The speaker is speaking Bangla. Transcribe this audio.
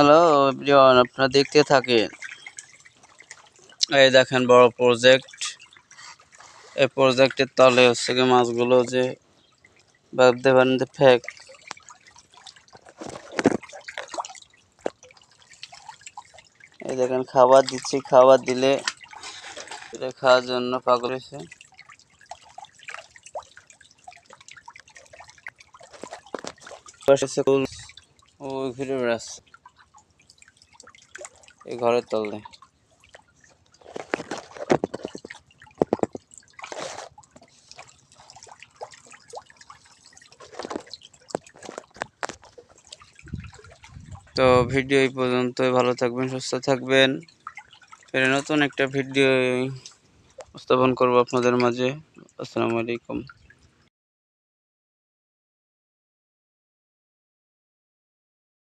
হ্যালো এভরিওয়ান, আপনারা দেখতে থাকেন। এই দেখেন বড় প্রজেক্ট। এই প্রজেক্টের তলে হচ্ছে কি মাছগুলো যে ভাবতে পারেন যে ফেক। এই দেখেন খাবার দিচ্ছি, খাবার দিলে এটা খাওয়ার জন্য পাগল হয়েছে। ওই ঘুরে বেড়াচ্ছে এই ঘরের তলে। তো ভিডিও এই পর্যন্তই। ভালো থাকবেন, সুস্থ থাকবেন। ফের নতুন একটা ভিডিও উপস্থাপন করবো আপনাদের মাঝে। আসসালামু আলাইকুম।